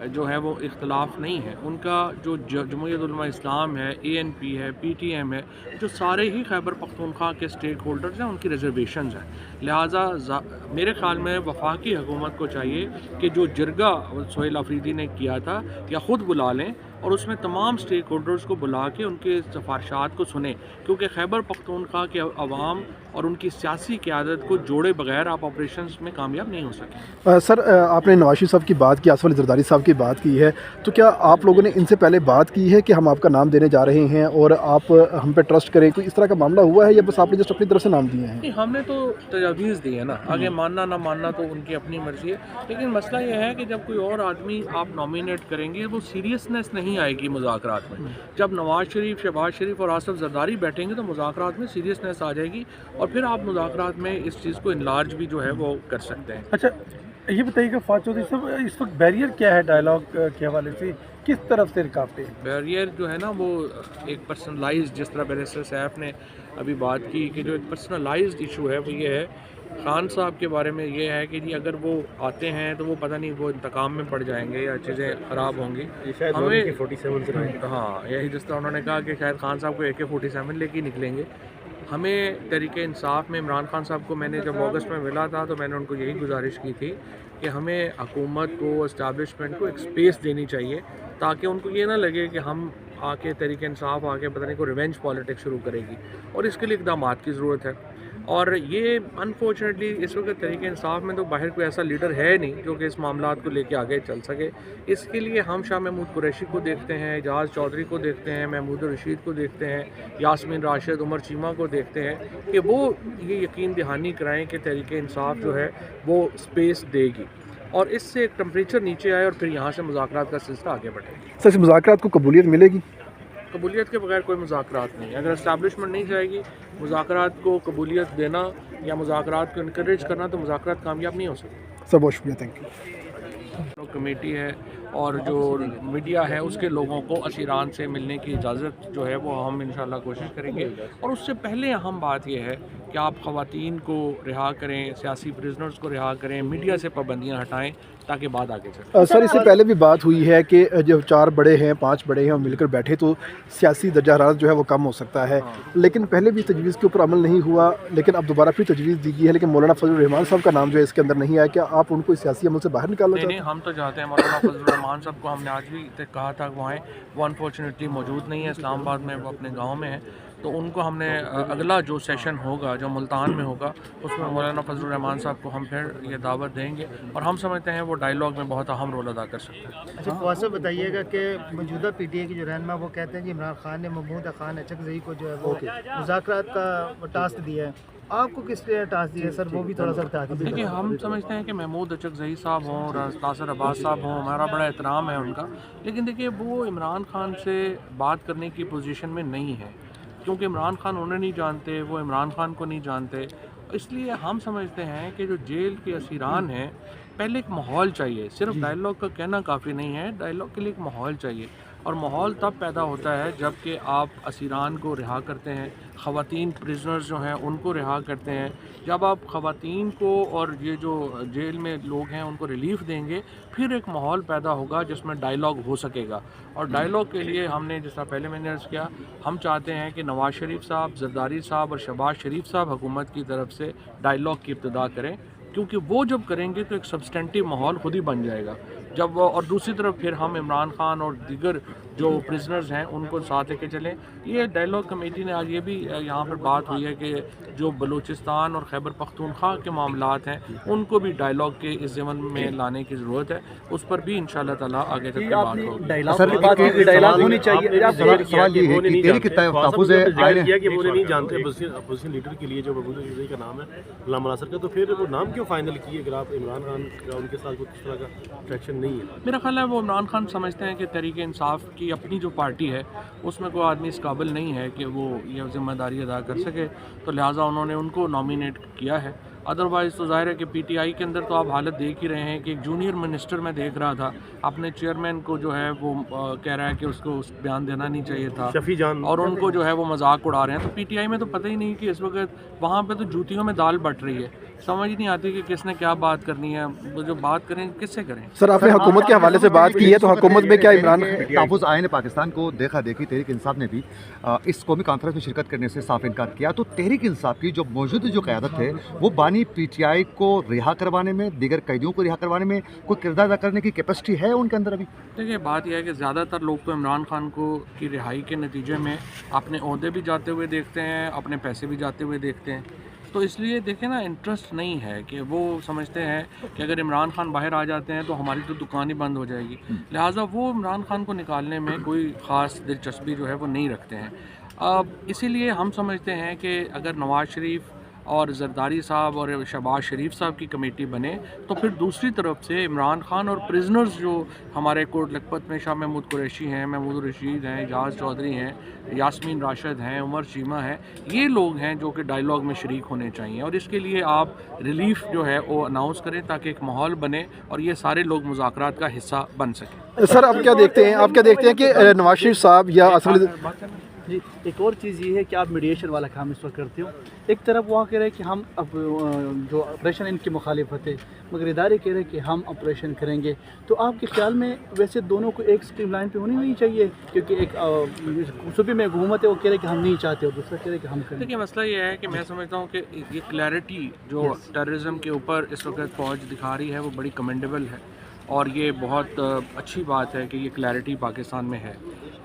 جو ہے وہ اختلاف نہیں ہے. ان کا جو جمعیت علماء اسلام ہے، ANP ہے، PTM ہے، جو سارے ہی خیبر پختونخوا کے اسٹیک ہولڈرز ہیں، ان کی ریزرویشنز ہیں. لہٰذا میرے خیال میں وفاقی حکومت کو چاہیے کہ جو جرگہ سہیل آفریدی نے کیا تھا یا خود بلا لیں اور اس میں تمام اسٹیک ہولڈرز کو بلا کے ان کے سفارشات کو سنیں، کیونکہ خیبر پختونخوا کے عوام اور ان کی سیاسی قیادت کو جوڑے بغیر آپ آپریشنز میں کامیاب نہیں ہو سکیں. سر آپ نے نواز شریف صاحب کی بات کی، آصف علی زرداری صاحب کی بات کی ہے، تو کیا آپ لوگوں نے ان سے پہلے بات کی ہے کہ ہم آپ کا نام دینے جا رہے ہیں اور آپ ہم پہ ٹرسٹ کریں؟ کوئی اس طرح کا معاملہ ہوا ہے یا بس آپ نے جسٹ اپنی طرف سے نام دیے ہیں؟ نہیں، ہم نے تو تجاویز دی ہے نا، آگے ماننا نہ ماننا تو ان کی اپنی مرضی ہے. لیکن مسئلہ یہ ہے کہ جب کوئی اور آدمی آپ نامینیٹ کریں گے وہ سیریسنس نہیں آئے گی مذاکرات میں. جب نواز شریف، شہباز شریف اور آصف زرداری بیٹھیں گے تو مذاکرات میں سیریسنس آ جائے گی اور پھر آپ مذاکرات میں اس چیز کو انلارج بھی جو ہے وہ کر سکتے ہیں. اچھا یہ بتائیے کہ فواد چودھری صاحب اس وقت بیریئر کیا ہے ڈائلاگ کے حوالے سے، کس طرف سے رکاوٹیں؟ بیریئر جو ہے نا وہ ایک پرسنلائزڈ، جس طرح بیرسٹر سیف نے ابھی بات کی کہ جو ایک پرسنلائزڈ ایشو ہے وہ یہ ہے. خان صاحب کے بارے میں یہ ہے کہ جی اگر وہ آتے ہیں تو وہ پتہ نہیں وہ انتقام میں پڑ جائیں گے یا چیزیں خراب ہوں گی. ہمیں ہاں یہی جس طرح انہوں نے کہا کہ شاید خان صاحب کو AK-47 لے کے نکلیں گے. ہمیں تحریک انصاف میں عمران خان صاحب کو میں نے جب اگست میں ملا تھا تو میں نے ان کو یہی گزارش کی تھی کہ ہمیں حکومت کو، اسٹیبلشمنٹ کو ایک سپیس دینی چاہیے تاکہ ان کو یہ نہ لگے کہ ہم آ کے تحریک انصاف آ کے پتہ نہیں کوئی ریونج پالیٹکس شروع کرے گی، اور اس کے لیے اقدامات کی ضرورت ہے. اور یہ انفارچونیٹلی اس وقت تحریک انصاف میں تو باہر کوئی ایسا لیڈر ہے نہیں جو کہ اس معاملات کو لے کے آگے چل سکے. اس کے لیے ہم شاہ محمود قریشی کو دیکھتے ہیں، اعجاز چودھری کو دیکھتے ہیں، محمود الرشید کو دیکھتے ہیں، یاسمین راشد، عمر چیمہ کو دیکھتے ہیں کہ وہ یہ یقین دہانی کرائیں کہ تحریک انصاف جو ہے وہ سپیس دے گی اور اس سے ایک ٹمپریچر نیچے آئے اور پھر یہاں سے مذاکرات کا سلسلہ آگے بڑھے. سر مذاکرات کو قبولیت ملے گی؟ قبولیت کے بغیر کوئی مذاکرات نہیں. اگر اسٹیبلشمنٹ نہیں جائے گی مذاکرات کو قبولیت دینا یا مذاکرات کو انکریج کرنا تو مذاکرات کامیاب نہیں ہو سکتے. سر بہت شکریہ، تھینک یو. کمیٹی ہے اور جو میڈیا ہے اس کے لوگوں کو اسیران سے ملنے کی اجازت جو ہے وہ ہم انشاءاللہ کوشش کریں گے. اور اس سے پہلے اہم بات یہ ہے کہ آپ خواتین کو رہا کریں، سیاسی پریزنرز کو رہا کریں، میڈیا سے پابندیاں ہٹائیں تاکہ بات آگے چلے. سر اس سے پہلے بھی بات ہوئی ہے کہ جب 4 بڑے ہیں، 5 بڑے ہیں اور مل کر بیٹھے تو سیاسی درجہ حرارت جو ہے وہ کم ہو سکتا ہے، لیکن پہلے بھی تجویز کے اوپر عمل نہیں ہوا، لیکن اب دوبارہ پھر تجویز دی گئی ہے، لیکن مولانا فضل الرحمان صاحب کا نام جو ہے اس کے اندر نہیں آیا. کیا آپ ان کو سیاسی عمل سے باہر نکالنا چاہتے ہیں؟ نہیں، ہم تو چاہتے ہیں مولانا فضل الرحمان صاحب کو. ہم نے آج بھی کہا تھا کہ وہ آئیں، وہ انفارچونیٹلی موجود نہیں ہے اسلام آباد میں، وہ اپنے گاؤں میں ہے. تو ان کو ہم نے اگلا جو سیشن ہوگا جو ملتان میں ہوگا اس میں مولانا فضل الرحمان صاحب کو ہم پھر یہ دعوت دیں گے اور ہم سمجھتے ہیں وہ ڈائیلاگ میں بہت اہم رول ادا کر سکتے ہیں. اچھا فواد صاحب بتائیے گا کہ موجودہ PTI کے جو رہنما وہ کہتے ہیں کہ عمران خان نے محمود خان اچکزئی کو جو ہے وہ مذاکرات کا ٹاسک دیا ہے، آپ کو کس لیے ٹاسک دیا ہے سر؟ وہ بھی تھوڑا سا بتا دیجیے. دیکھیے ہم سمجھتے ہیں کہ محمود اچکزئی صاحب ہوں اور ناصر عباس صاحب ہوں، ہمارا بڑا احترام ہے ان کا، لیکن دیکھیے وہ عمران خان سے بات کرنے کی پوزیشن میں نہیں ہے کیونکہ عمران خان انہیں نہیں جانتے، وہ عمران خان کو نہیں جانتے. اس لیے ہم سمجھتے ہیں کہ جو جیل کے اسیران ہیں پہلے ایک ماحول چاہیے. صرف ڈائیلاگ کا کہنا کافی نہیں ہے، ڈائیلاگ کے لیے ایک ماحول چاہیے اور ماحول تب پیدا ہوتا ہے جب کہ آپ اسیران کو رہا کرتے ہیں، خواتین پریزنرز جو ہیں ان کو رہا کرتے ہیں. جب آپ خواتین کو اور یہ جو جیل میں لوگ ہیں ان کو ریلیف دیں گے پھر ایک ماحول پیدا ہوگا جس میں ڈائیلاگ ہو سکے گا. اور ڈائیلاگ کے لیے ہم نے جس طرح پہلے میں نے عرض کیا، ہم چاہتے ہیں کہ نواز شریف صاحب، زرداری صاحب اور شہباز شریف صاحب حکومت کی طرف سے ڈائیلاگ کی ابتدا کریں، کیونکہ وہ جب کریں گے تو ایک سبسٹینٹیو ماحول خود ہی بن جائے گا. جب اور دوسری طرف پھر ہم عمران خان اور دیگر جو پریزنرز ہیں ان کو ساتھ لے کے چلیں. یہ ڈائیلاگ کمیٹی نے آج یہ بھی یہاں پر بات ہوئی ہے کہ جو بلوچستان اور خیبر پختونخوا کے معاملات ہیں ان کو بھی ڈائیلاگ کے اس ضمن میں لانے کی ضرورت ہے. اس پر بھی انشاءاللہ تعالیٰ آگے تک کی بات ہوگی. ڈائیلاگ ہونی چاہیے. سوال یہ ہے کہ تحریک تحفظ کیا کہ وہ نہیں جانتے اپوزیشن لیڈر کے لیے جو محمود الرشید کا نام ہے علامہ ناصر کا، تو پھر وہ نام کیوں فائنل کیے اگر آپ عمران خان کا ان کے ساتھ کوئی کس طرح کا اٹریکشن نہیں ہے؟ میرا خیال ہے وہ عمران خان سمجھتے ہیں کہ تحریک انصاف کی اپنی جو پارٹی ہے اس میں کوئی آدمی اس قابل نہیں ہے کہ وہ یہ ذمہ داری ادا کر سکے، تو لہٰذا انہوں نے ان کو نامینیٹ کیا ہے. ادروائز تو ظاہر ہے کہ پی ٹی آئی کے اندر تو آپ حالت دیکھ ہی رہے ہیں کہ ایک جونیئر منسٹر میں دیکھ رہا تھا اپنے چیئرمین کو جو ہے وہ کہہ رہا ہے کہ اس کو بیان دینا نہیں چاہیے تھا، شفیع جان اور ان کو جو ہے وہ مذاق اڑا رہے ہیں. تو پی ٹی آئی میں تو پتہ ہی نہیں کہ اس وقت وہاں پہ تو جوتیوں میں دال بٹ رہی ہے، سمجھ نہیں آتی کہ کس نے کیا بات کرنی ہے. وہ جو بات کریں کس سے کریں. سر آپ نے حکومت کے حوالے سے بات کی ہے تو حکومت میں کیا عمران تحفظ آئین پاکستان کو دیکھا دیکھی تحریک انصاف نے بھی اس قومی کانفرنس میں شرکت کرنے سے صاف انکار کیا، تو تحریک انصاف کی جو موجودہ جو قیادت ہے وہ بانی پی ٹی آئی کو رہا کروانے میں، دیگر قیدیوں کو رہا کروانے میں کوئی کردار ادا کرنے کی کیپیسٹی ہے ان کے اندر ابھی؟ دیکھیے بات یہ ہے کہ زیادہ تر لوگ تو عمران خان کو کی رہائی کے نتیجے میں اپنے عہدے بھی جاتے ہوئے دیکھتے ہیں، اپنے پیسے بھی جاتے ہوئے دیکھتے ہیں. تو اس لیے دیکھیں نا انٹرسٹ نہیں ہے کہ وہ سمجھتے ہیں کہ اگر عمران خان باہر آ جاتے ہیں تو ہماری تو دکان ہی بند ہو جائے گی، لہٰذا وہ عمران خان کو نکالنے میں کوئی خاص دلچسپی جو ہے وہ نہیں رکھتے ہیں. اسی لیے ہم سمجھتے ہیں کہ اگر نواز شریف اور زرداری صاحب اور شہباز شریف صاحب کی کمیٹی بنے تو پھر دوسری طرف سے عمران خان اور پرزنرز جو ہمارے کوٹ لکھپت میں شاہ محمود قریشی ہیں، محمود رشید ہیں، اجاز چودھری ہیں، یاسمین راشد ہیں، عمر چیمہ ہیں، یہ لوگ ہیں جو کہ ڈائیلاگ میں شریک ہونے چاہیے. اور اس کے لیے آپ ریلیف جو ہے وہ اناؤنس کریں تاکہ ایک ماحول بنے اور یہ سارے لوگ مذاکرات کا حصہ بن سکیں. سر آپ کیا دیکھتے ہیں کہ نواز شریف صاحب یا جی ایک اور چیز یہ ہے کہ آپ میڈیشن والا کام اس وقت کرتے ہو. ایک طرف وہ کہہ رہے ہیں کہ ہم اب جو آپریشن ان کی مخالفت ہے، مگر ادارے کہہ رہے ہیں کہ ہم آپریشن کریں گے. تو آپ کے خیال میں ویسے دونوں کو ایک اسٹریم لائن پہ ہونی نہیں چاہیے؟ کیونکہ ایک صوبے میں حکومت ہے وہ کہہ رہے کہ ہم نہیں چاہتے اور دوسرا کہہ رہے کہ ہم کریں. دیکھیے مسئلہ یہ ہے کہ میں سمجھتا ہوں کہ یہ کلیئرٹی جو ٹیررزم کے اوپر اس وقت فوج دکھا رہی ہے وہ بڑی کمنڈیبل ہے، اور یہ بہت اچھی بات ہے کہ یہ کلیئرٹی پاکستان میں ہے.